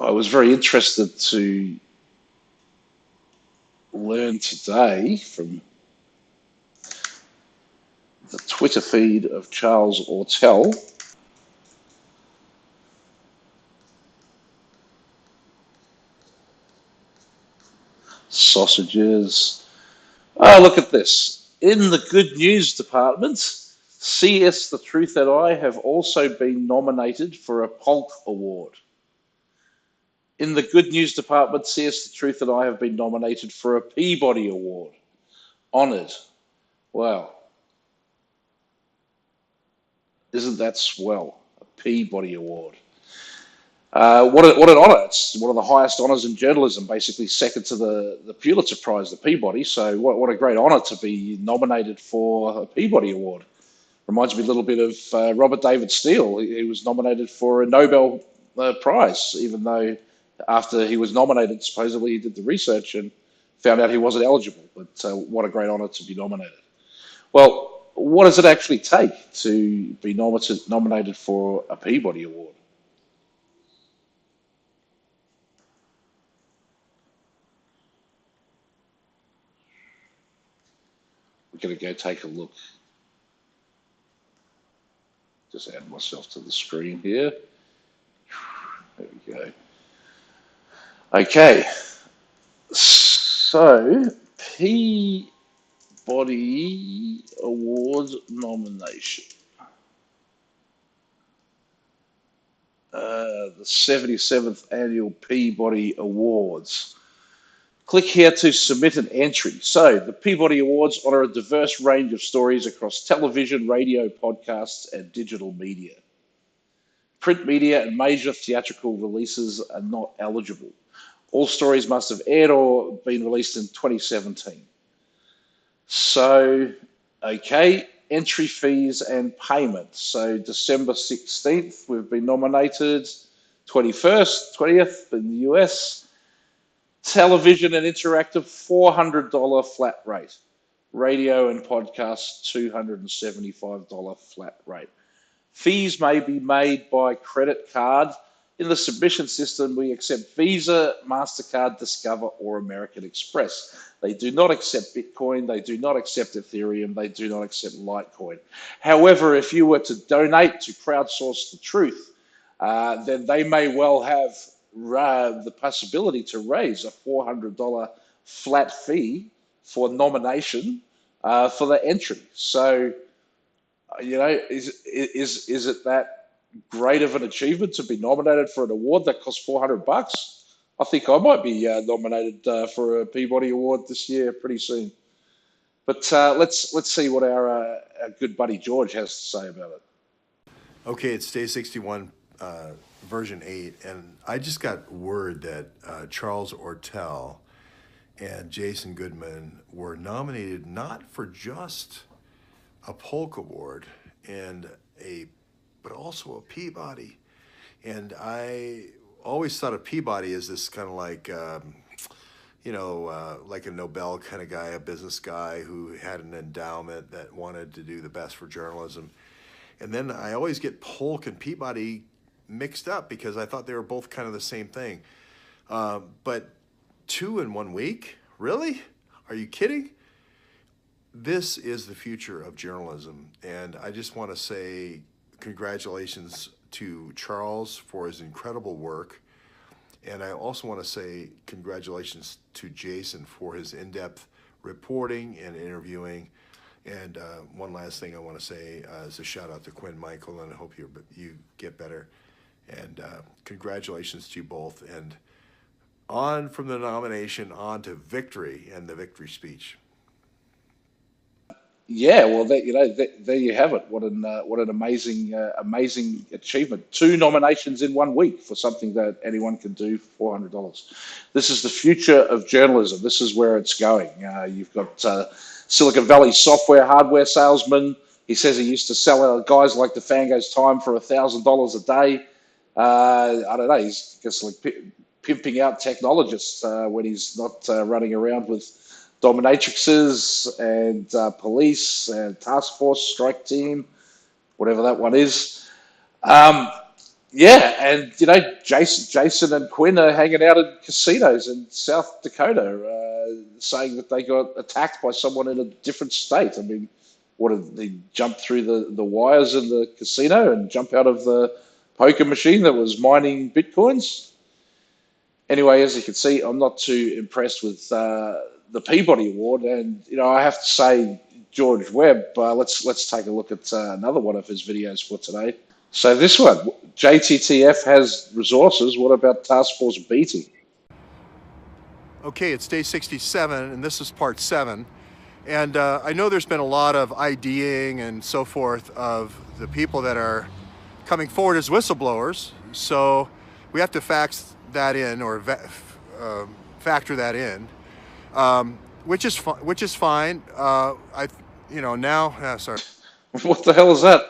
I was very interested to learn today from the Twitter feed of Charles Ortel sausages. Oh, look at this. In the good news department, CS The Truth and I have also been nominated for a Polk Award. In the good news department, CS The Truth and I have been nominated for a Peabody Award. Honoured. Wow. Isn't that swell? A Peabody Award. What an honour. It's one of the highest honours in journalism, basically second to the Pulitzer Prize, the Peabody. So what a great honour to be nominated for a Peabody Award. Reminds me a little bit of Robert David Steele. He was nominated for a Nobel Prize, even though after he was nominated, supposedly he did the research and found out he wasn't eligible. But what a great honour to be nominated. Well, what does it actually take to be nominated for a Peabody Award? We're going to go take a look. Just add myself to the screen here. There we go. Okay. So, Peabody Award nomination. The 77th Annual Peabody Awards. Click here to submit an entry. So, the Peabody Awards honour a diverse range of stories across television, radio, podcasts, and digital media. Print media and major theatrical releases are not eligible. All stories must have aired or been released in 2017. So, okay, entry fees and payment. So, December 16th, we've been nominated. 21st, 20th in the US. Television and interactive, $400 flat rate. Radio and podcasts, $275 flat rate. Fees may be made by credit card. In the submission system, we accept Visa, MasterCard, Discover, or American Express. They do not accept Bitcoin. They do not accept Ethereum. They do not accept Litecoin. However, if you were to donate to Crowdsource The Truth, then they may well have the possibility to raise a $400 flat fee for nomination for the entry. So, you know, is it that great of an achievement to be nominated for an award that costs $400? I think I might be nominated for a Peabody Award this year pretty soon. But let's see what our good buddy George has to say about it. Okay, it's day 61. Version 8, and I just got word that Charles Ortel and Jason Goodman were nominated not for just a Polk Award but also a Peabody. And I always thought of Peabody as this kind of like like a Nobel kind of guy, a business guy who had an endowment that wanted to do the best for journalism. And then I always get Polk and Peabody mixed up because I thought they were both kind of the same thing. But 2 in 1 week? Really? Are you kidding? This is the future of journalism. And I just want to say congratulations to Charles for his incredible work. And I also want to say congratulations to Jason for his in-depth reporting and interviewing. And one last thing I want to say is a shout out to Quinn Michael, and I hope you get better. And congratulations to you both. And on from the nomination, on to victory and the victory speech. Yeah, well, there you have it. What an amazing achievement! 2 nominations in 1 week for something that anyone can do for $400. This is the future of journalism. This is where it's going. You've got Silicon Valley software hardware salesman. He says he used to sell guys like the Fango's time for $1,000 a day. I don't know. He's just like pimping out technologists when he's not running around with dominatrixes and police and task force strike team, whatever that one is. Yeah, and Jason and Quinn are hanging out in casinos in South Dakota, saying that they got attacked by someone in a different state. I mean, what did they jump through the wires in the casino and jump out of the poker machine that was mining bitcoins? Anyway, as you can see, I'm not too impressed with the Peabody Award, and I have to say, George Webb. Let's take a look at another one of his videos for today. So this one, JTTF has resources. What about Task Force Beatty? Okay, it's day 67, and this is part 7. And I know there's been a lot of IDing and so forth of the people that are coming forward as whistleblowers. So we have to factor that in, which is fine. Sorry. What the hell is that?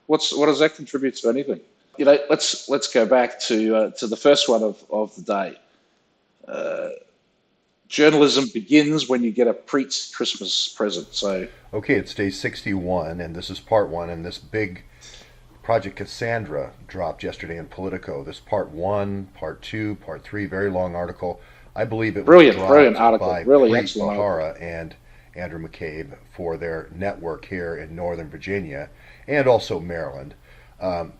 What does that contribute to anything? Let's go back to the first one of the day. Journalism begins when you get a pre-Christmas present. So okay, it's day 61, and this is part 1, and this big Project Cassandra dropped yesterday in Politico. This part 1, part 2, part 3, very long article. I believe it was brilliant article, by really excellent Bahara article. and Andrew McCabe for their network here in Northern Virginia and also Maryland.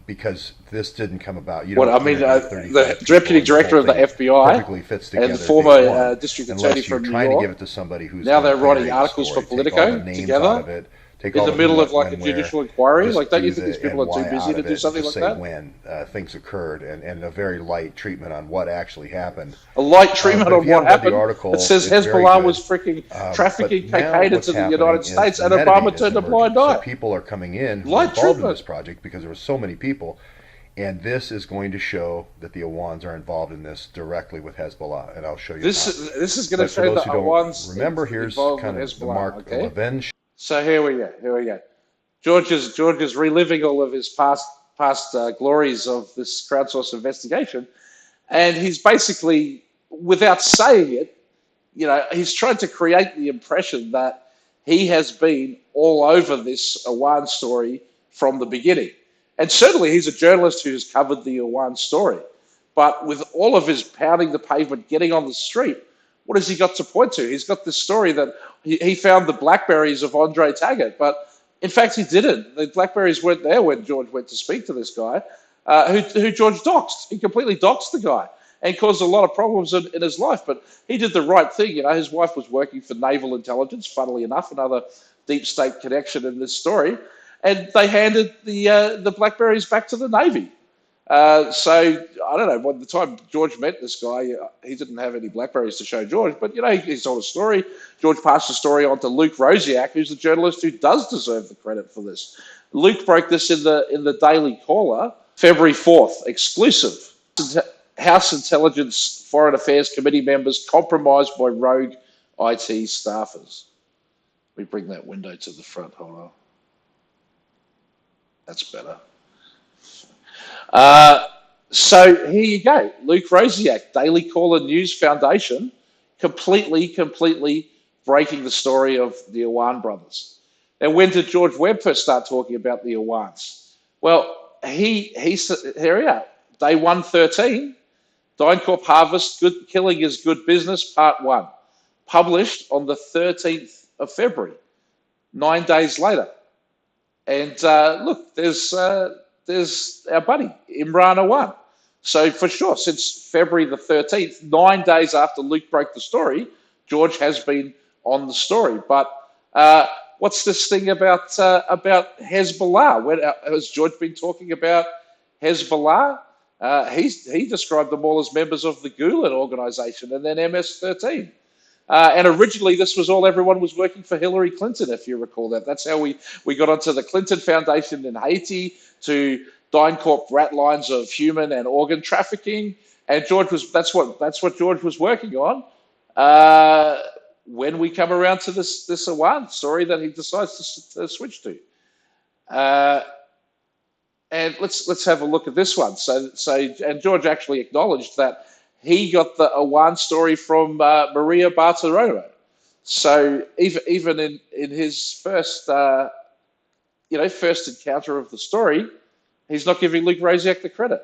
Because this didn't come about. The deputy director of the FBI and former district attorney from New York. Give it to somebody who's now they're writing articles for Politico together. In the middle of like a judicial inquiry, like don't you think these people are too busy to do something like that? When things occurred and a very light treatment on what actually happened. A light treatment on what happened. It says Hezbollah was freaking trafficking cocaine into the United States, and Obama turned a blind eye. So people are coming in who are involved in this project because there were so many people, and this is going to show that the Awans are involved in this directly with Hezbollah, and I'll show you. This is going to show the Awans. Remember, here's kind of the Mark Levin. So here we go. George is reliving all of his past glories of this crowdsource investigation, and he's basically, without saying it, he's trying to create the impression that he has been all over this Awan story from the beginning. And certainly he's a journalist who's covered the Awan story. But with all of his pounding the pavement, getting on the street, what has he got to point to? He's got this story that he found the blackberries of Andre Taggart, but in fact he didn't. The blackberries weren't there when George went to speak to this guy, who George doxed. He completely doxed the guy and caused a lot of problems in his life. But he did the right thing. His wife was working for naval intelligence, funnily enough, another deep state connection in this story, and they handed the blackberries back to the Navy. So I don't know. By the time George met this guy, he didn't have any blackberries to show George. But he told a story. George passed the story on to Luke Rosiak, who's the journalist who does deserve the credit for this. Luke broke this in the Daily Caller, February 4th, exclusive. House Intelligence Foreign Affairs Committee members compromised by rogue IT staffers. Let me bring that window to the front. Hold on. That's better. So here you go. Luke Rosiak, Daily Caller News Foundation, completely breaking the story of the Awan brothers. Now, when did George Webb first start talking about the Awans? Well, here we are. Day 113, DynCorp Harvest, Good Killing is Good Business, Part 1. Published on the 13th of February, 9 days later. And look, there's our buddy, Imran Awan. So for sure, since February the 13th, 9 days after Luke broke the story, George has been on the story. But what's this thing about Hezbollah? When has George been talking about Hezbollah? He described them all as members of the Gulen organization and then MS-13. And originally, this was all everyone was working for Hillary Clinton, if you recall that. That's how we got onto the Clinton Foundation in Haiti, to DynCorp rat lines of human and organ trafficking. And that's what George was working on when we come around to this Awan story that he decides to switch to. And let's have a look at this one. And George actually acknowledged that he got the Awan story from Maria Bartiromo. So even in his first encounter of the story, he's not giving Luke Rosiak the credit.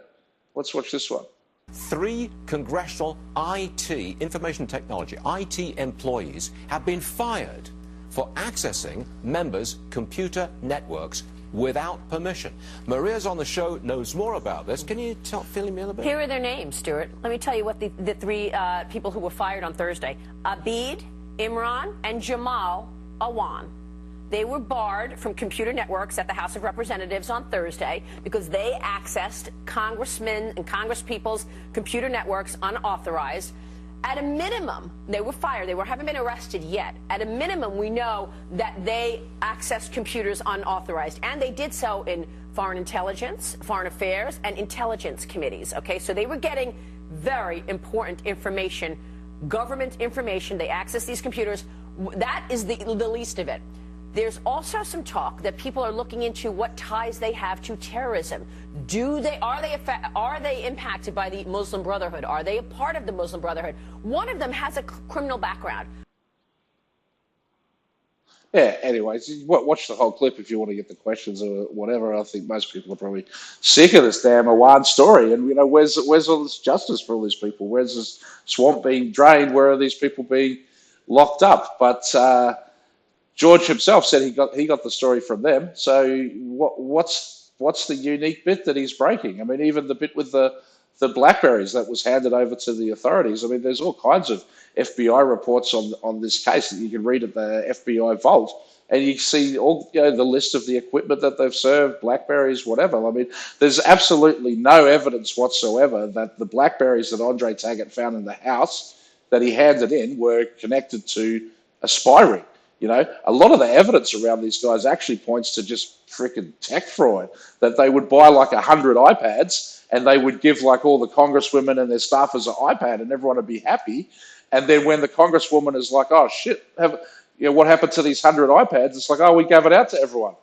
Let's watch this one. 3 congressional IT, information technology, IT employees have been fired for accessing members' computer networks without permission. Maria's on the show, knows more about this. Can you fill me in a bit? Here are their names, Stuart. Let me tell you what the 3 people who were fired on Thursday. Abid, Imran, and Jamal Awan. They were barred from computer networks at the House of Representatives on Thursday because they accessed congressmen and congresspeople's computer networks unauthorized. At a minimum, they were fired. They haven't been arrested yet. At a minimum, we know that they accessed computers unauthorized, and they did so in foreign intelligence, foreign affairs, and intelligence committees. Okay, so they were getting very important information, government information. They accessed these computers. That is the least of it. There's also some talk that people are looking into what ties they have to terrorism. Are they impacted by the Muslim Brotherhood? Are they a part of the Muslim Brotherhood? One of them has a criminal background. Yeah, anyways, watch the whole clip if you want to get the questions or whatever. I think most people are probably sick of this damn Awan story. And, where's all this justice for all these people? Where's this swamp being drained? Where are these people being locked up? But George himself said he got the story from them. So what's the unique bit that he's breaking? I mean, even the bit with the BlackBerries that was handed over to the authorities. I mean, there's all kinds of FBI reports on this case that you can read at the FBI vault, and you see all the list of the equipment that they've served, BlackBerries, whatever. I mean, there's absolutely no evidence whatsoever that the BlackBerries that Andre Taggart found in the house that he handed in were connected to a spy ring. A lot of the evidence around these guys actually points to just freaking tech fraud, that they would buy like 100 iPads and they would give like all the congresswomen and their staffers an iPad and everyone would be happy. And then when the congresswoman is like, oh shit, what happened to these 100 iPads? It's like, oh, we gave it out to everyone.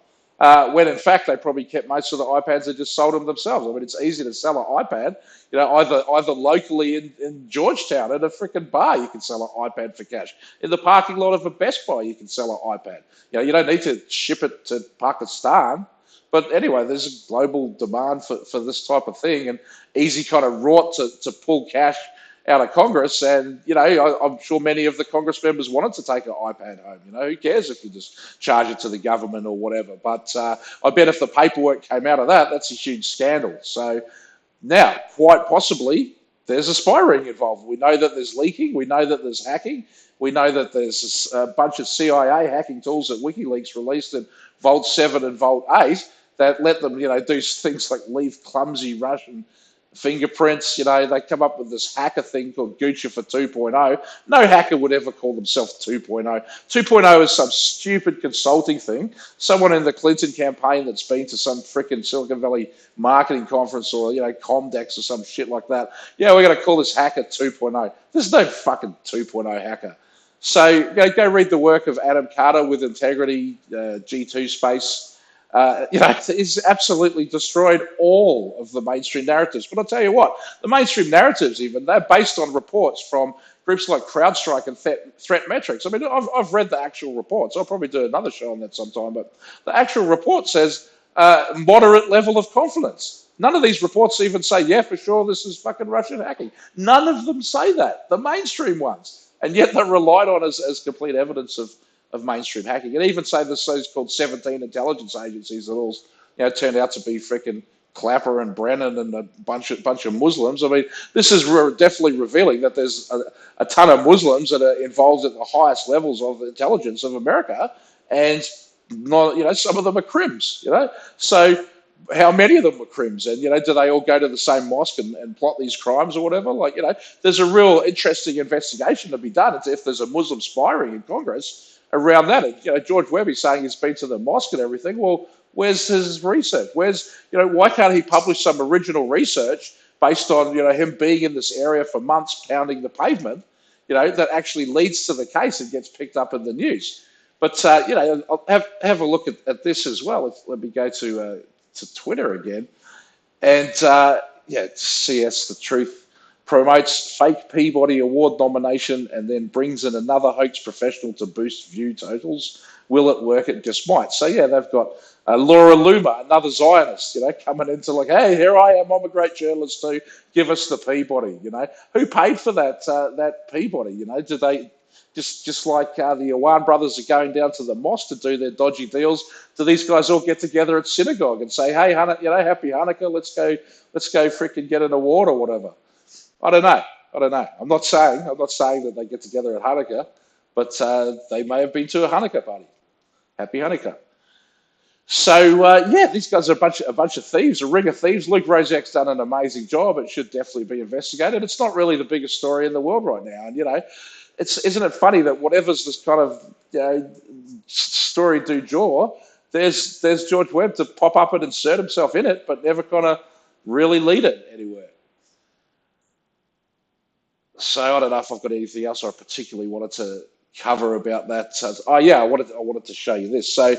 When in fact they probably kept most of the iPads and just sold them themselves. I mean, it's easy to sell an iPad, either locally in Georgetown at a freaking bar, you can sell an iPad for cash. In the parking lot of a Best Buy, you can sell an iPad. You don't need to ship it to Pakistan. But anyway, there's a global demand for this type of thing, and easy kind of wrought to pull cash out of Congress. And, I'm sure many of the Congress members wanted to take an iPad home. Who cares if you just charge it to the government or whatever. But I bet if the paperwork came out of that, that's a huge scandal. So now, quite possibly, there's a spy ring involved. We know that there's leaking. We know that there's hacking. We know that there's a bunch of CIA hacking tools that WikiLeaks released in Vault 7 and Vault 8 that let them, do things like leave clumsy Russian fingerprints. They come up with this hacker thing called Gucci for 2.0. No hacker would ever call themselves 2.0. 2.0 is some stupid consulting thing. Someone in the Clinton campaign that's been to some freaking Silicon Valley marketing conference or, Comdex or some shit like that. Yeah, we're going to call this hacker 2.0. There's no fucking 2.0 hacker. So go read the work of Adam Carter with Integrity, G2 Space. It's absolutely destroyed all of the mainstream narratives. But I'll tell you what, the mainstream narratives even, they're based on reports from groups like CrowdStrike and Threat Metrics. I mean, I've read the actual reports. I'll probably do another show on that sometime. But the actual report says moderate level of confidence. None of these reports even say, yeah, for sure, this is fucking Russian hacking. None of them say that, the mainstream ones. And yet they're relied on as complete evidence of mainstream hacking. And even say the so-called 17 intelligence agencies that all turned out to be freaking Clapper and Brennan and a bunch of Muslims. I mean, this is definitely revealing that there's a ton of Muslims that are involved at the highest levels of intelligence of America, and not, some of them are crims. So how many of them were crims? And do they all go to the same mosque and plot these crimes or whatever? Like, there's a real interesting investigation to be done. It's if there's a Muslim spy ring in Congress around that. And, George Webby's saying he's been to the mosque and everything. Well, where's his research? Why can't he publish some original research based on, him being in this area for months pounding the pavement, that actually leads to the case and gets picked up in the news? But, I'll have a look at this as well. Let me go to Twitter again. And, CS, the truth promotes fake Peabody Award nomination, and then brings in another hoax professional to boost view totals. Will it work? It just might. So yeah, they've got Laura Loomer, another Zionist, coming into like, hey, here I am, I'm a great journalist too. Give us the Peabody. Who paid for that Peabody? Do they just like the Iwan brothers are going down to the mosque to do their dodgy deals? Do these guys all get together at synagogue and say, hey, happy Hanukkah, let's go freaking get an award or whatever? I don't know. I'm not saying that they get together at Hanukkah, but they may have been to a Hanukkah party. Happy Hanukkah. So these guys are a bunch of thieves, a ring of thieves. Luke Rozak's done an amazing job. It should definitely be investigated. It's not really the biggest story in the world right now, and isn't it funny that whatever's this kind of story du jour, there's George Webb to pop up and insert himself in it, but never kind of really lead it anywhere. So I don't know if I've got anything else I particularly wanted to cover about that. I wanted to show you this. So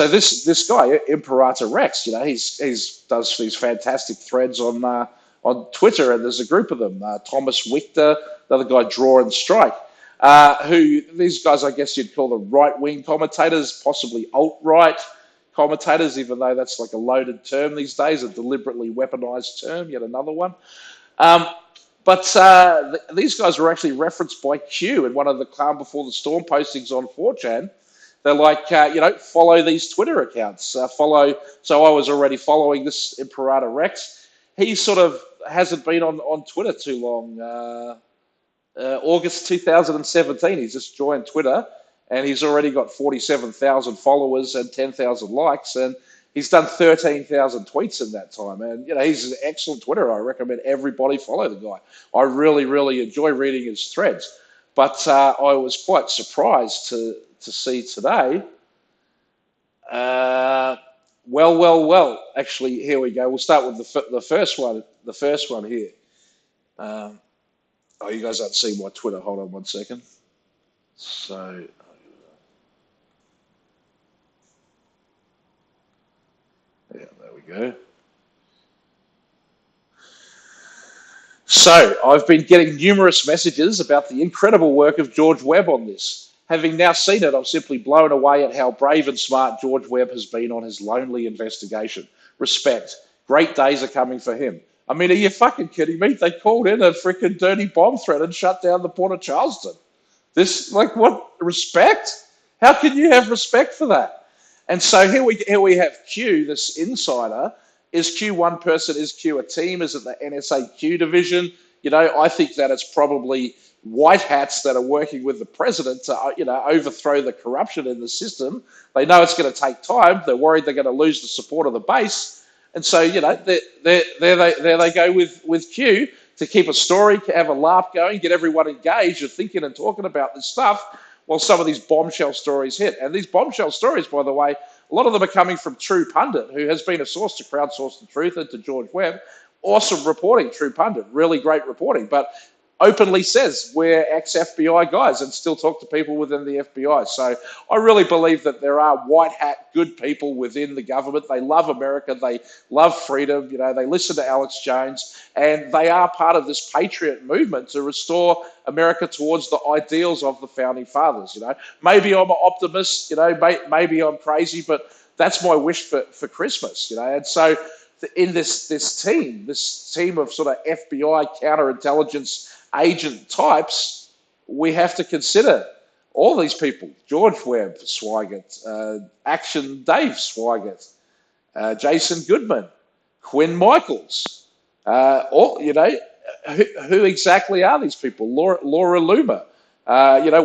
this guy, Imperator Rex, he's does these fantastic threads on Twitter, and there's a group of them. Thomas Wichter, the other guy, Draw and Strike, who these guys, I guess you'd call the right-wing commentators, possibly alt-right commentators, even though that's like a loaded term these days, a deliberately weaponized term, yet another one. But these guys were actually referenced by Q in one of the Calm Before the Storm postings on 4chan. They're like, follow these Twitter accounts. So I was already following this Imperator Rex. He sort of hasn't been on Twitter too long. August 2017, he's just joined Twitter, and he's already got 47,000 followers and 10,000 likes, and he's done 13,000 tweets in that time. And, he's an excellent Twitterer. I recommend everybody follow the guy. I really, really enjoy reading his threads. But I was quite surprised to see today. Well. Actually, here we go. We'll start with the first one. The first one here. You guys aren't seeing my Twitter. Hold on one second. So... yeah, there we go. So, I've been getting numerous messages about the incredible work of George Webb on this. Having now seen it, I'm simply blown away at how brave and smart George Webb has been on his lonely investigation. Respect. Great days are coming for him. I mean, are you fucking kidding me? They called in a freaking dirty bomb threat and shut down the port of Charleston. What? Respect? How can you have respect for that? And so here we have Q, this insider. Is Q one person? Is Q a team? Is it the NSA Q division? I think that it's probably white hats that are working with the president to, overthrow the corruption in the system. They know it's going to take time. They're worried they're going to lose the support of the base. And so, there they go with Q to keep a story, have a laugh going, get everyone engaged and thinking and talking about this stuff, while some of these bombshell stories hit. And these bombshell stories, by the way, a lot of them are coming from True Pundit, who has been a source to Crowdsource the Truth and to George Webb. Awesome reporting, True Pundit, really great reporting, but openly says we're ex-FBI guys and still talk to people within the FBI. So I really believe that there are white hat good people within the government. They love America. They love freedom. They listen to Alex Jones, and they are part of this patriot movement to restore America towards the ideals of the founding fathers. Maybe I'm an optimist, maybe I'm crazy, but that's my wish for Christmas, and so in this team of sort of FBI counterintelligence agent types, we have to consider all these people: George Webb, Swigert, Action Dave Swigert, Jason Goodman, Quinn Michaels. Who exactly are these people? Laura Loomer.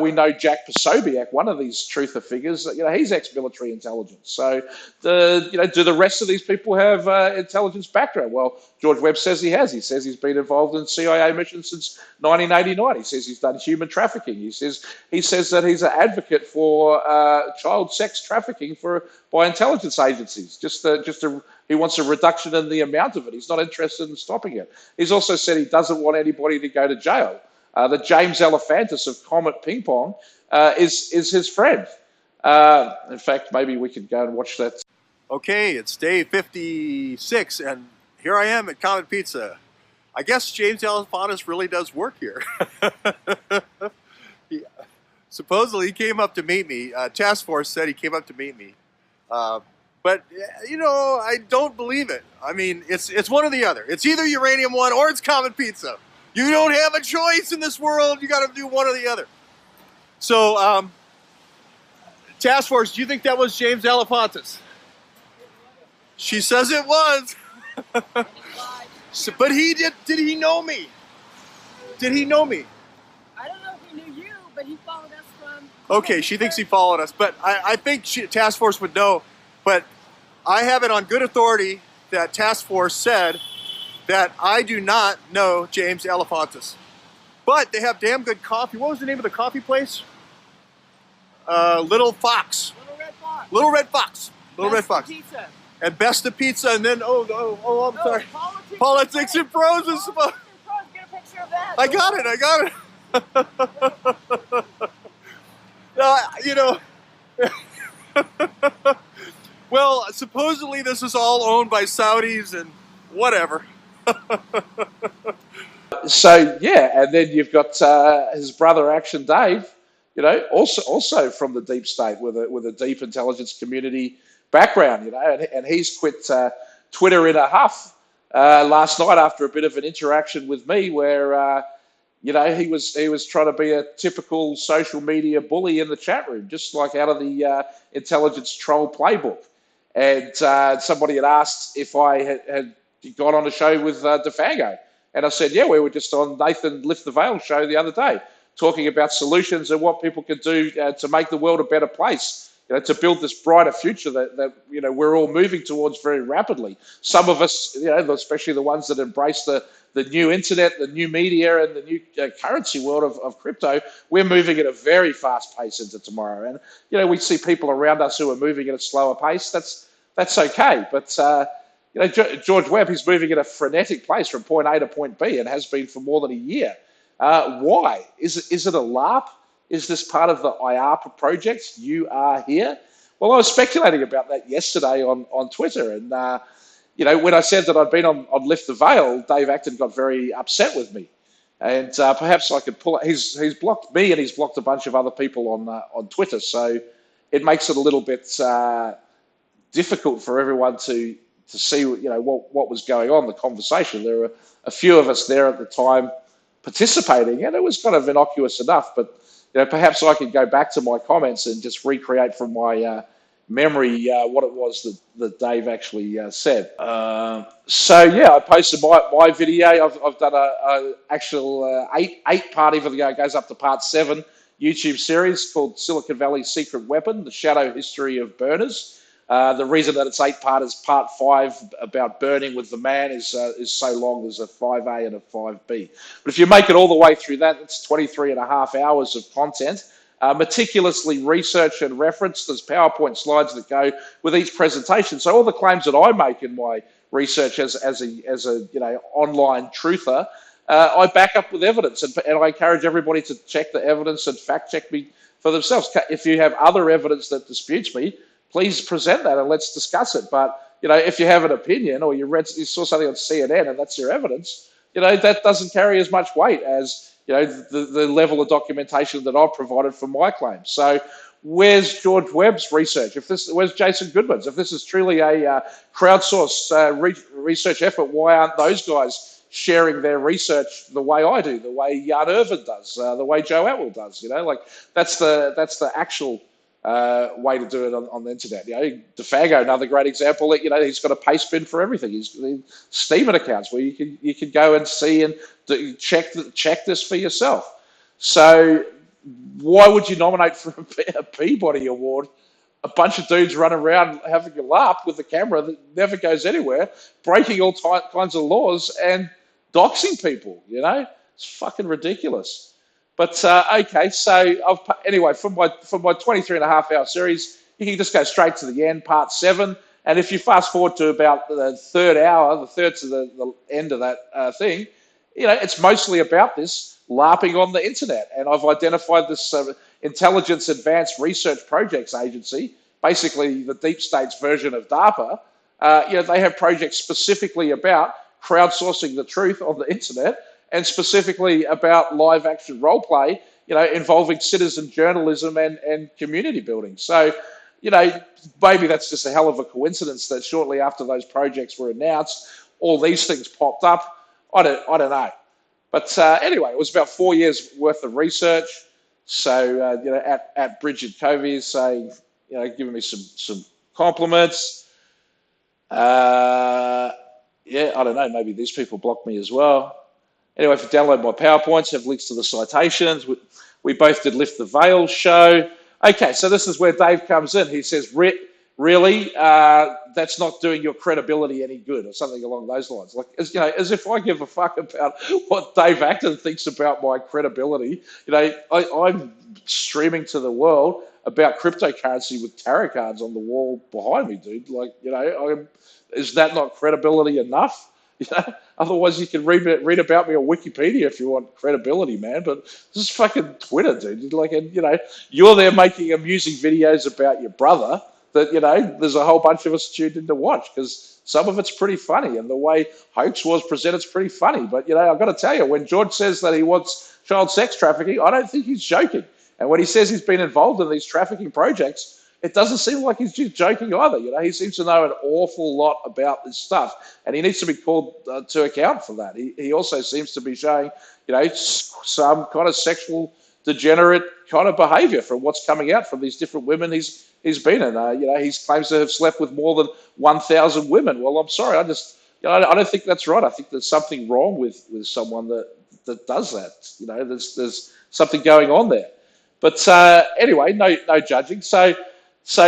We know Jack Posobiec, one of these truther figures. He's ex-military intelligence. So, do the rest of these people have intelligence background? Well, George Webb says he has. He says he's been involved in CIA missions since 1989. He says he's done human trafficking. He says that he's an advocate for child sex trafficking by intelligence agencies. He wants a reduction in the amount of it. He's not interested in stopping it. He's also said he doesn't want anybody to go to jail. The James Elephantis of Comet Ping Pong is his friend. In fact, maybe we could go and watch that. Okay, it's day 56, and here I am at Comet Pizza. I guess James Alefantis really does work here. Supposedly he came up to meet me. Task Force said he came up to meet me. But, you know, I don't believe it. I mean, it's one or the other. It's either Uranium One or it's Common Pizza. You don't have a choice in this world. You got to do one or the other. So, Task Force, do you think that was James Alefantis? She says it was. So, but did he know me? Did he know me? I don't know if he knew you, but he followed us from... Okay, she thinks he followed us. But I think Task Force would know. But I have it on good authority that Task Force said that I do not know James Alefantis. But they have damn good coffee. What was the name of the coffee place? Little Fox. Little Red Fox. Little Red Fox. Little Red Fox. Pizza. And Best of Pizza, and then, I'm sorry. Politics and Pros is supposed... Get a picture of that. I got it. You know... Well, supposedly this is all owned by Saudis and whatever. So yeah, and then you've got his brother Action Dave, you know, also from the deep state with a deep intelligence community background, you know, and he's quit Twitter in a huff last night after a bit of an interaction with me where you know, he was trying to be a typical social media bully in the chat room, just like out of the intelligence troll playbook. And somebody had asked if I had gone on a show with DeFango. And I said, yeah, we were just on Nathan Lift the Veil show the other day, talking about solutions and what people can do to make the world a better place, you know, to build this brighter future that you know, we're all moving towards very rapidly. Some of us, you know, especially the ones that embrace the new internet, the new media, and the new currency world of crypto, we're moving at a very fast pace into tomorrow. And, you know, we see people around us who are moving at a slower pace. That's okay. But, you know, George Webb, he's moving at a frenetic pace from point A to point B and has been for more than a year. Why? Is it a LARP? Is this part of the IARPA project? You are here? Well, I was speculating about that yesterday on Twitter. And, you know, when I said that I'd been on Lift the Veil, Dave Acton got very upset with me. And perhaps I could pull it. He's blocked me and he's blocked a bunch of other people on Twitter. So it makes it a little bit difficult for everyone to see, you know, what was going on, the conversation. There were a few of us there at the time participating, and it was kind of innocuous enough. But, you know, perhaps I could go back to my comments and just recreate from my memory what it was that Dave actually said. So yeah, I posted my video. I've done a actual eight-part, even though it goes up to part 7 YouTube series called Silicon Valley's Secret Weapon: The Shadow History of Burners. The reason that it's 8-part is part 5 about burning with the man is so long. There's a 5A and a 5B. But if you make it all the way through that, it's 23 and a half hours of content. Meticulously researched and referenced. There's PowerPoint slides that go with each presentation. So all the claims that I make in my research as a you know, online truther, I back up with evidence, and I encourage everybody to check the evidence and fact check me for themselves. If you have other evidence that disputes me, please present that and let's discuss it. But, you know, if you have an opinion or you saw something on CNN and that's your evidence, you know, that doesn't carry as much weight as, you know, the level of documentation that I've provided for my claims. So where's George Webb's research? Where's Jason Goodman's? If this is truly a crowdsourced research effort, why aren't those guys sharing their research the way I do, the way Jan Irvin does, the way Joe Atwell does? You know, like that's the actual way to do it on the internet. You know, DeFango, another great example. That, you know, he's got a paste bin for everything. He's Steemit accounts where you can go and see and check this for yourself. So why would you nominate for a Peabody Award a bunch of dudes running around having a laugh with a camera that never goes anywhere, breaking all kinds of laws and doxing people? You know, it's fucking ridiculous. But okay, so anyway, from my 23 and a half hour series, you can just go straight to the end, part 7. And if you fast forward to about the third hour, the third to the end of that thing, you know, it's mostly about this LARPing on the internet. And I've identified this Intelligence Advanced Research Projects Agency, basically the deep state's version of DARPA. You know, they have projects specifically about crowdsourcing the truth on the internet, and specifically about live action role play, involving citizen journalism and community building. So, maybe that's just a hell of a coincidence that shortly after those projects were announced, all these things popped up. I don't know. But anyway, it was about 4 years worth of research. So, at Bridget Covey saying, giving me some compliments. Yeah, I don't know. Maybe these people blocked me as well. Anyway, if you download my PowerPoints, have links to the citations. We both did Lift the Veil show. Okay, so this is where Dave comes in. He says, really, that's not doing your credibility any good, or something along those lines. Like, as if I give a fuck about what Dave Acton thinks about my credibility. I'm streaming to the world about cryptocurrency with tarot cards on the wall behind me, dude. Like, is that not credibility enough? Otherwise you can read about me on Wikipedia if you want credibility, man. But this is fucking Twitter, dude. Like, and you're there making amusing videos about your brother that there's a whole bunch of us tuned in to watch because some of it's pretty funny, and the way Hoax Wars presented's pretty funny. But I've got to tell you, when George says that he wants child sex trafficking, I don't think he's joking. And when he says he's been involved in these trafficking projects, it doesn't seem like he's just joking either. He seems to know an awful lot about this stuff, and he needs to be called to account for that. He also seems to be showing, some kind of sexual degenerate kind of behaviour from what's coming out from these different women he's been in. He claims to have slept with more than 1,000 women. Well, I'm sorry, I don't think that's right. I think there's something wrong with someone that does that. There's something going on there. But anyway, no judging. So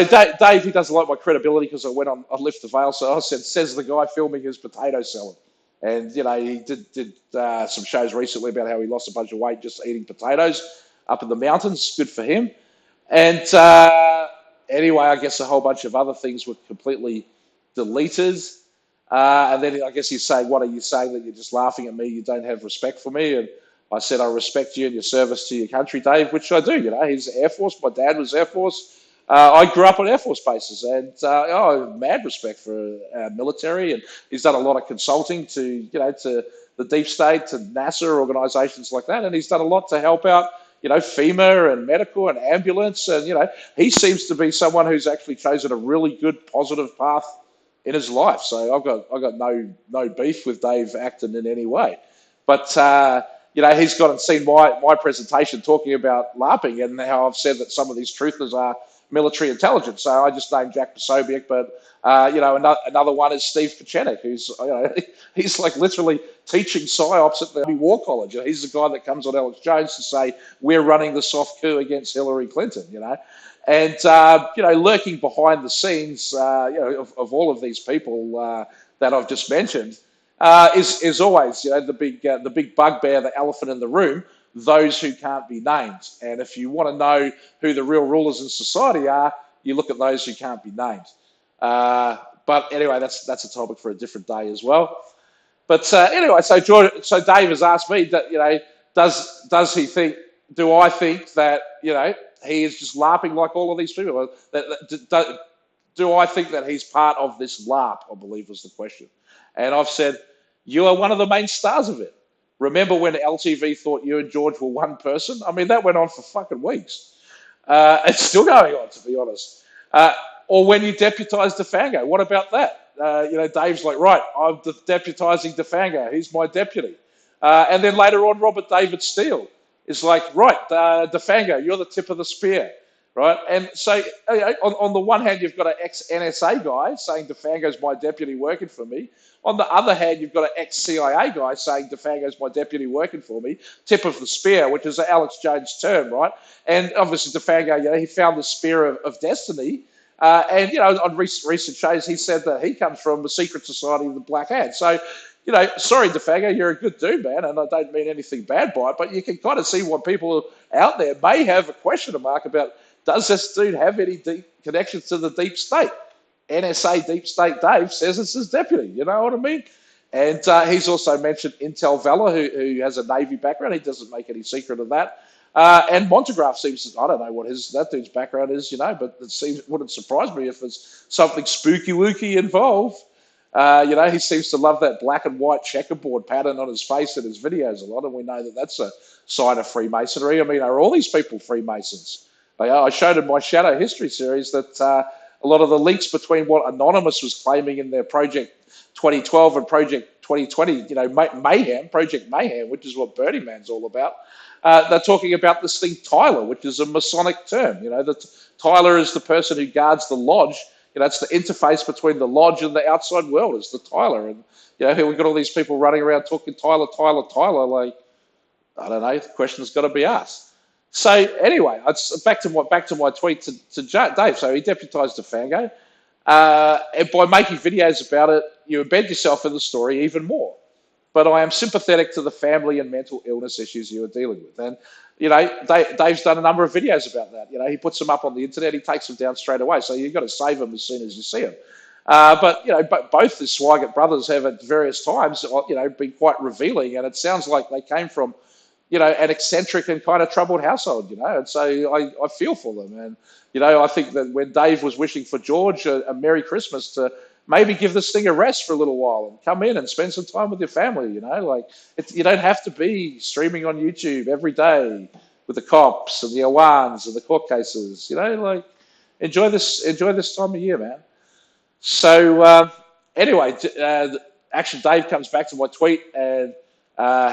Dave, he doesn't like my credibility because I went on Lift the Veil. So I said, says the guy filming his potato salad. And, he did some shows recently about how he lost a bunch of weight just eating potatoes up in the mountains. Good for him. And anyway, I guess a whole bunch of other things were completely deleted. And then I guess he's saying, what are you saying, that you're just laughing at me? You don't have respect for me? And I said, I respect you and your service to your country, Dave, which I do. He's Air Force. My dad was Air Force. I grew up on Air Force bases, and mad respect for our military. And he's done a lot of consulting to the deep state, to NASA, organisations like that. And he's done a lot to help out, FEMA and medical and ambulance. And he seems to be someone who's actually chosen a really good, positive path in his life. So I've got no beef with Dave Acton in any way. But he's gone and seen my presentation talking about LARPing and how I've said that some of these truthers are military intelligence. So I just named Jack Posobiec, but another one is Steve Pachenik, who's he's like literally teaching psyops at the Army War College. He's the guy that comes on Alex Jones to say we're running the soft coup against Hillary Clinton. And lurking behind the scenes, of all of these people that I've just mentioned, is always the big bugbear, the elephant in the room. Those who can't be named. And if you want to know who the real rulers in society are, you look at those who can't be named. But anyway, that's a topic for a different day as well. But anyway, so Dave has asked me that, does he think, do I think that, he is just LARPing like all of these people? Do I think that he's part of this LARP, I believe was the question. And I've said, you are one of the main stars of it. Remember when LTV thought you and George were one person? I mean, that went on for fucking weeks. It's still going on, to be honest. Or when you deputised DeFango, what about that? Dave's like, right, I'm deputising DeFango. He's my deputy. And then later on, Robert David Steele is like, right, DeFango, you're the tip of the spear, right? And so on the one hand, you've got an ex-NSA guy saying DeFango's my deputy working for me. On the other hand, you've got an ex-CIA guy saying DeFango's my deputy working for me, tip of the spear, which is an Alex Jones term, right? And obviously DeFango, he found the spear of destiny. And, on recent shows, he said that he comes from the secret society of the Black Hand. So, sorry, DeFango, you're a good dude, man, and I don't mean anything bad by it, but you can kind of see what people out there may have a question mark about, does this dude have any deep connections to the deep state? NSA Deep State Dave says it's his deputy, you know what I mean? And he's also mentioned Intel Vela, who has a Navy background. He doesn't make any secret of that. And Montegraph seems to, I don't know what that dude's background is, but it wouldn't surprise me if there's something spooky-wooky involved. He seems to love that black and white checkerboard pattern on his face in his videos a lot, and we know that that's a sign of Freemasonry. I mean, are all these people Freemasons? I showed in my Shadow History series that a lot of the links between what Anonymous was claiming in their Project 2012 and Project 2020, Mayhem, Project Mayhem, which is what Burning Man's all about. They're talking about this thing Tyler, which is a Masonic term. That Tyler is the person who guards the lodge. It's the interface between the lodge and the outside world is the Tyler. And, here we've got all these people running around talking Tyler. Like, I don't know, the question's got to be asked. So anyway, back to my tweet to Dave. So he deputised Fango. And by making videos about it, you embed yourself in the story even more. But I am sympathetic to the family and mental illness issues you are dealing with. And, Dave's done a number of videos about that. He puts them up on the internet, he takes them down straight away. So you've got to save them as soon as you see them. But both the Swigert brothers have at various times, been quite revealing. And it sounds like they came from, an eccentric and kind of troubled household, and so I feel for them. And, I think that when Dave was wishing for George a Merry Christmas to maybe give this thing a rest for a little while and come in and spend some time with your family, you don't have to be streaming on YouTube every day with the cops and the Awans and the court cases, enjoy this time of year, man. So anyway, actually Dave comes back to my tweet and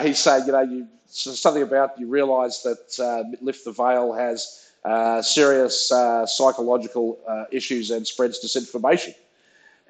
he's saying, something about you realise that Lift the Veil has serious psychological issues and spreads disinformation.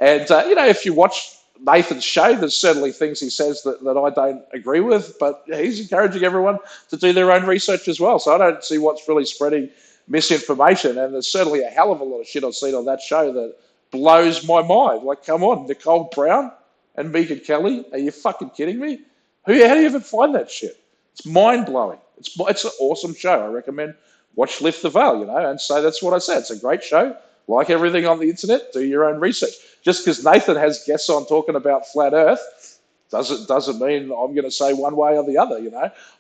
And, if you watch Nathan's show, there's certainly things he says that I don't agree with, but he's encouraging everyone to do their own research as well. So I don't see what's really spreading misinformation. And there's certainly a hell of a lot of shit I've seen on that show that blows my mind. Like, come on, Nicole Brown and Megan Kelly, are you fucking kidding me? How do you even find that shit? It's mind-blowing. It's an awesome show. I recommend watch Lift the Veil, and so that's what I said. It's a great show. Like everything on the internet, do your own research. Just because Nathan has guests on talking about flat Earth doesn't mean I'm going to say one way or the other,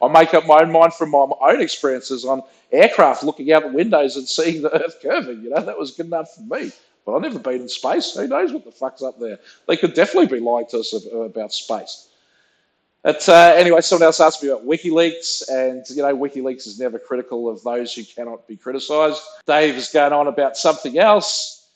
I make up my own mind from my own experiences on aircraft looking out the windows and seeing the Earth curving, that was good enough for me. But I've never been in space. Who knows what the fuck's up there? They could definitely be lying to us about space. But anyway, someone else asked me about WikiLeaks, and WikiLeaks is never critical of those who cannot be criticised. Dave is going on about something else,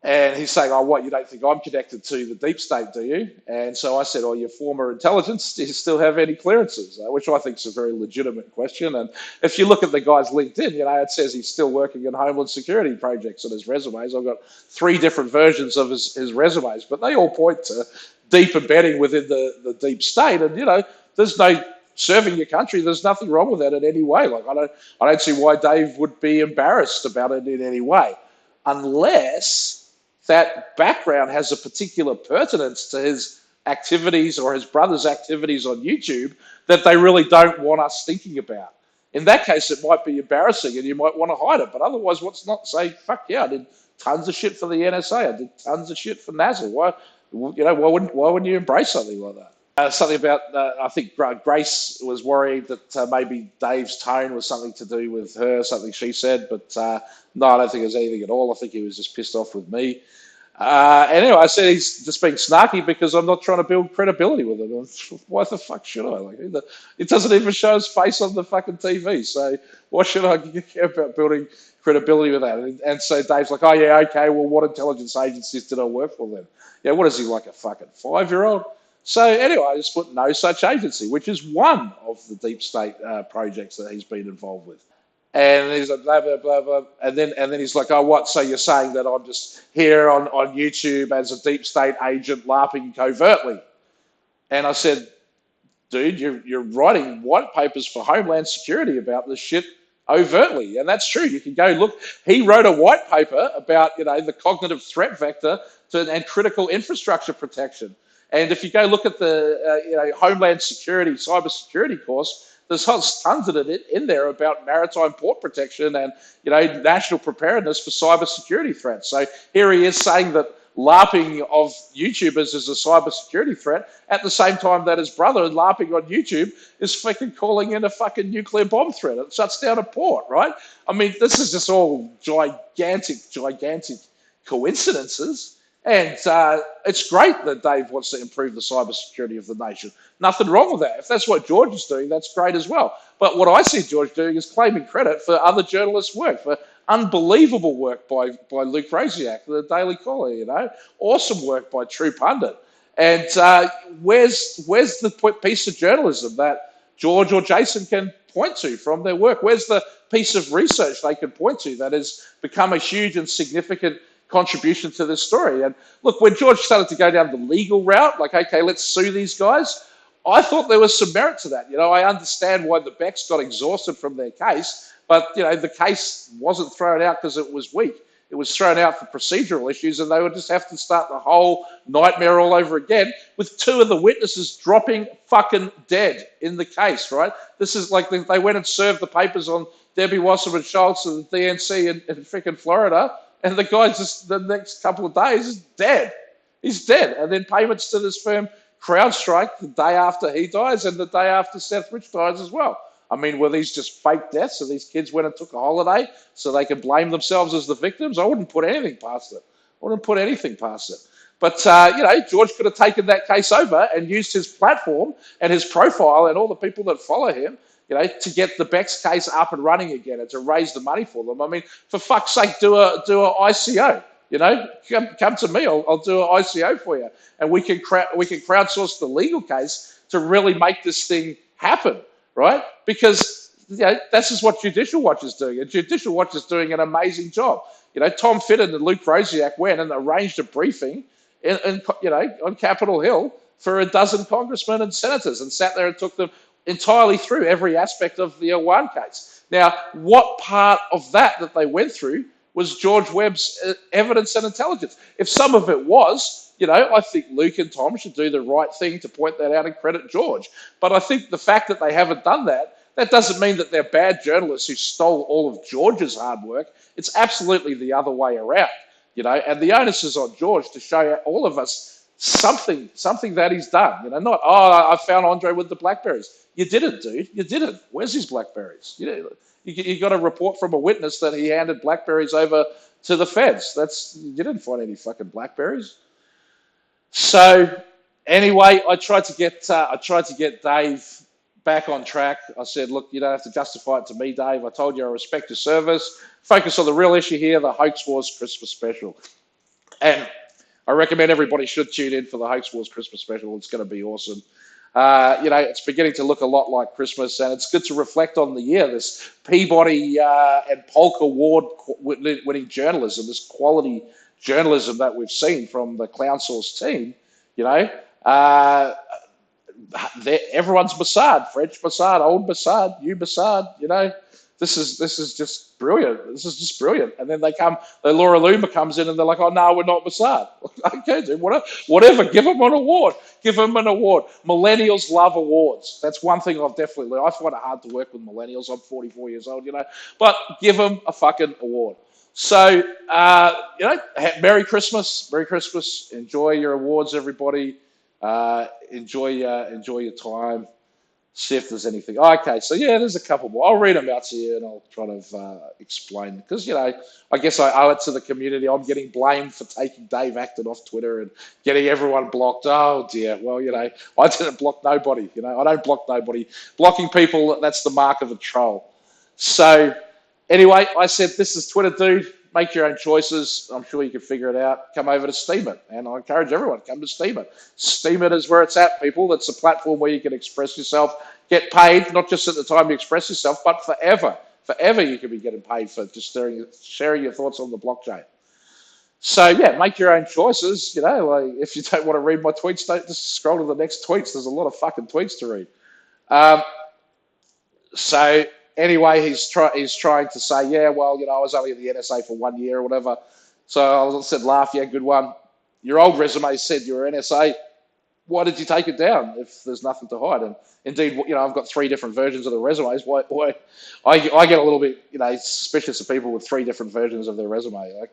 and he's saying, "Oh, what? You don't think I'm connected to the deep state, do you?" And so I said, "Oh, your former intelligence, do you still have any clearances?" Which I think is a very legitimate question. And if you look at the guy's LinkedIn, it says he's still working in Homeland Security projects on his resumes. I've got 3 different versions of his resumes, but they all point to deep embedding within the deep state. And, there's no serving your country. There's nothing wrong with that in any way. Like, I don't see why Dave would be embarrassed about it in any way, unless that background has a particular pertinence to his activities or his brother's activities on YouTube that they really don't want us thinking about. In that case, it might be embarrassing and you might want to hide it. But otherwise, what's not say, fuck yeah, I did tons of shit for the NSA. I did tons of shit for NASA. Why wouldn't you embrace something like that? Something about, I think Grace was worried that maybe Dave's tone was something to do with her, something she said, but no, I don't think it was anything at all. I think he was just pissed off with me. Anyway, I said he's just being snarky because I'm not trying to build credibility with him. Why the fuck should I? It doesn't even show his face on the fucking TV, so why should I care about building credibility with that? And so Dave's like, oh yeah, okay, well, what intelligence agencies did I work for then? Yeah, what is he, like a fucking 5-year-old? So anyway, I just put no such agency, which is one of the deep state projects that he's been involved with. And he's like, blah, blah, blah, blah. And then he's like, oh, what? So you're saying that I'm just here on YouTube as a deep state agent LARPing covertly? And I said, dude, you're writing white papers for Homeland Security about this shit overtly. And that's true. You can go look. He wrote a white paper about, the cognitive threat vector and critical infrastructure protection. And if you go look at the Homeland Security, cybersecurity course, there's tons of it in there about maritime port protection and national preparedness for cybersecurity threats. So here he is saying that LARPing of YouTubers is a cybersecurity threat at the same time that his brother LARPing on YouTube is fucking calling in a fucking nuclear bomb threat. It shuts down a port, right? I mean, this is just all gigantic coincidences. And it's great that Dave wants to improve the cybersecurity of the nation. Nothing wrong with that. If that's what George is doing, that's great as well. But what I see George doing is claiming credit for other journalists' work, for unbelievable work by Luke Rosiak, the Daily Caller, awesome work by True Pundit. And where's the piece of journalism that George or Jason can point to from their work? Where's the piece of research they can point to that has become a huge and significant contribution to this story? And look, when George started to go down the legal route, like, okay, let's sue these guys, I thought there was some merit to that. I understand why the Becks got exhausted from their case, but the case wasn't thrown out because it was weak. It was thrown out for procedural issues, and they would just have to start the whole nightmare all over again with two of the witnesses dropping fucking dead in the case, right? This is like they went and served the papers on Debbie Wasserman Schultz and the DNC in freaking Florida, and the guy just the next couple of days is dead. He's dead. And then payments to this firm CrowdStrike the day after he dies and the day after Seth Rich dies as well. I mean, were these just fake deaths? So these kids went and took a holiday so they could blame themselves as the victims? I wouldn't put anything past it. But, George could have taken that case over and used his platform and his profile and all the people that follow him, to get the Becks case up and running again and to raise the money for them. I mean, for fuck's sake, do a ICO. Come to me. I'll do an ICO for you, and we can crowdsource the legal case to really make this thing happen, right? Because this is what Judicial Watch is doing, and Judicial Watch is doing an amazing job. Tom Fitton and Luke Rosiak went and arranged a briefing, on Capitol Hill for a dozen congressmen and senators, and sat there and took them entirely through every aspect of the L1 case. Now, what part of that they went through was George Webb's evidence and intelligence? If some of it was, I think Luke and Tom should do the right thing to point that out and credit George. But I think the fact that they haven't done that doesn't mean that they're bad journalists who stole all of George's hard work. It's absolutely the other way around, and the onus is on George to show all of us something that he's done. Not, I found Andre with the Blackberries. You didn't, dude. You didn't. Where's his Blackberries? You got a report from a witness that he handed Blackberries over to the feds. You didn't find any fucking Blackberries. So anyway, I tried to get Dave back on track. I said, look, you don't have to justify it to me, Dave. I told you I respect your service. Focus on the real issue here, the Hoax Wars Christmas special. And I recommend everybody should tune in for the Hoax Wars Christmas special. It's going to be awesome. It's beginning to look a lot like Christmas, and it's good to reflect on the year. This Peabody and Polk Award winning journalism, this quality journalism that we've seen from the clownsource team, everyone's Mossad, French Mossad, old Mossad, new Mossad, this is just brilliant. This is just brilliant. And then Laura Loomer comes in and they're like, oh, no, we're not Mossad. Okay, dude, whatever. Give them an award. Millennials love awards. That's one thing I've definitely learned. I find it hard to work with millennials. I'm 44 years old, but give them a fucking award. So, Merry Christmas. Merry Christmas. Enjoy your awards, everybody. Enjoy your time. See if there's anything. Okay, so there's a couple more. I'll read them out to you and I'll try to explain. Because, I guess I owe it to the community. I'm getting blamed for taking Dave Acton off Twitter and getting everyone blocked. Oh, dear. Well, I didn't block nobody. I don't block nobody. Blocking people, that's the mark of a troll. So, anyway, I said, this is Twitter, dude. Make your own choices. I'm sure you can figure it out. Come over to Steam It. And I encourage everyone, come to Steam It. Steam It is where it's at, people. It's a platform where you can express yourself, get paid, not just at the time you express yourself, but forever. Forever you can be getting paid for just sharing your thoughts on the blockchain. So, make your own choices. If you don't want to read my tweets, don't just scroll to the next tweets. There's a lot of fucking tweets to read. Anyway, he's trying to say, I was only at the NSA for 1 year or whatever. So I said, laugh, good one. Your old resume said you were NSA. Why did you take it down if there's nothing to hide? And indeed, I've got 3 different versions of the resumes. Why I get a little bit, suspicious of people with 3 different versions of their resume.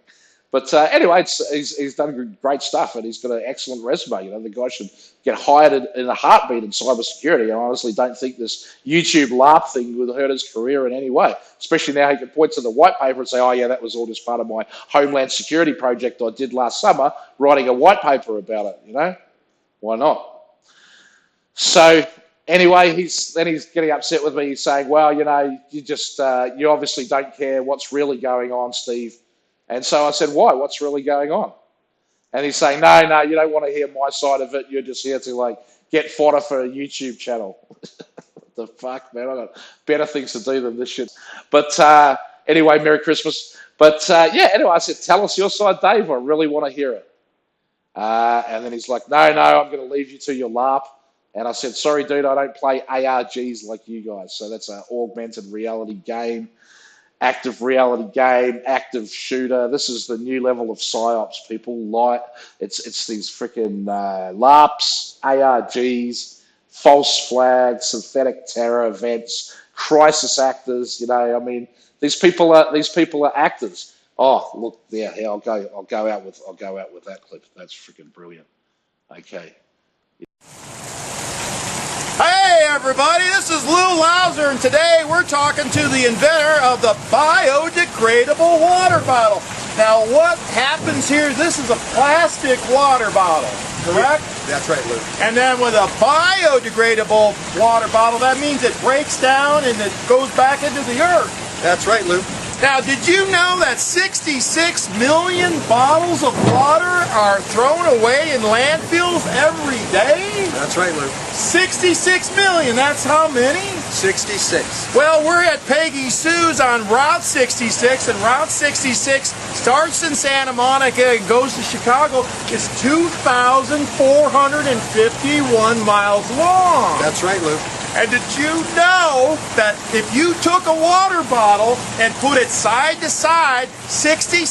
But anyway, he's done great stuff, and he's got an excellent resume. You know, the guy should get hired in a heartbeat in cybersecurity. I honestly don't think this YouTube LARP thing would hurt his career in any way, especially now he can point to the white paper and say, oh, yeah, that was all just part of my homeland security project I did last summer, writing a white paper about it, you know? Why not? So anyway, he's getting upset with me. He's saying, well, you know, you obviously don't care what's really going on, Steve. And so I said, why? What's really going on? And he's saying, no, you don't want to hear my side of it. You're just here to like get fodder for a YouTube channel. What the fuck, man? I got better things to do than this shit. But anyway, Merry Christmas. But yeah, anyway, I said, tell us your side, Dave. I really want to hear it. And then he's like, no, I'm going to leave you to your LARP. And I said, sorry, dude, I don't play ARGs like you guys. So that's an augmented reality game. Active reality game, active shooter. This is the new level of psyops, people. It's these freaking LARPs, ARGs, false flags, synthetic terror events, crisis actors. You know, I mean, these people are actors. Oh, look, yeah, I'll go out with that clip. That's freaking brilliant. Okay. Hey everybody, this is Lou Louser, and today we're talking to the inventor of the biodegradable water bottle. Now what happens here, this is a plastic water bottle, correct? That's right, Lou. And then with a biodegradable water bottle, that means it breaks down and it goes back into the earth. That's right, Lou. Now, did you know that 66 million bottles of water are thrown away in landfills every day? That's right, Lou. 66 million, that's how many? 66. Well, we're at Peggy Sue's on Route 66, and Route 66 starts in Santa Monica and goes to Chicago. It's 2,451 miles long. That's right, Lou. And did you know that if you took a water bottle and put it side to side, 66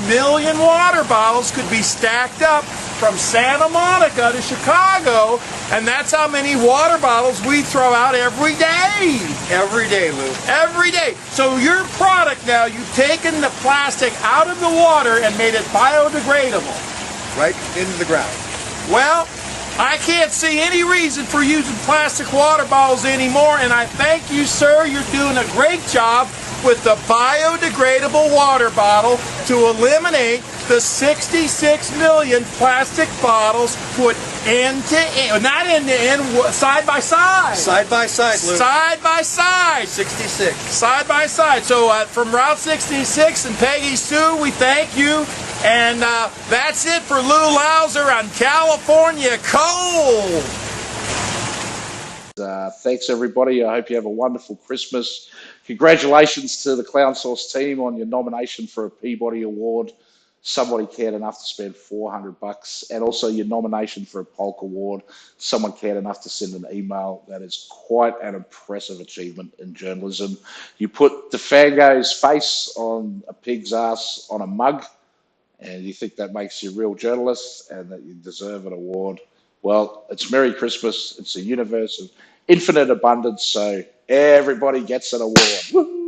million water bottles could be stacked up from Santa Monica to Chicago, and that's how many water bottles we throw out every day. Every day, Lou. Every day. So your product now, you've taken the plastic out of the water and made it biodegradable. Right into the ground. Well, I can't see any reason for using plastic water bottles anymore, and I thank you, sir. You're doing a great job with the biodegradable water bottle to eliminate the 66 million plastic bottles put end to end, not end to end, side by side. Side by side, Lou. Side by side. 66. Side by side. So from Route 66 and Peggy Sue, we thank you. And that's it for Lou Louser on California Cold. Thanks, everybody. I hope you have a wonderful Christmas. Congratulations to the clownsource team on your nomination for a Peabody Award. Somebody cared enough to spend $400, and also your nomination for a Polk Award. Someone cared enough to send an email. That is quite an impressive achievement in journalism. You put DeFango's face on a pig's ass on a mug, and you think that makes you a real journalist and that you deserve an award. Well, it's Merry Christmas. It's a universe of infinite abundance, so everybody gets an award. Woo-hoo.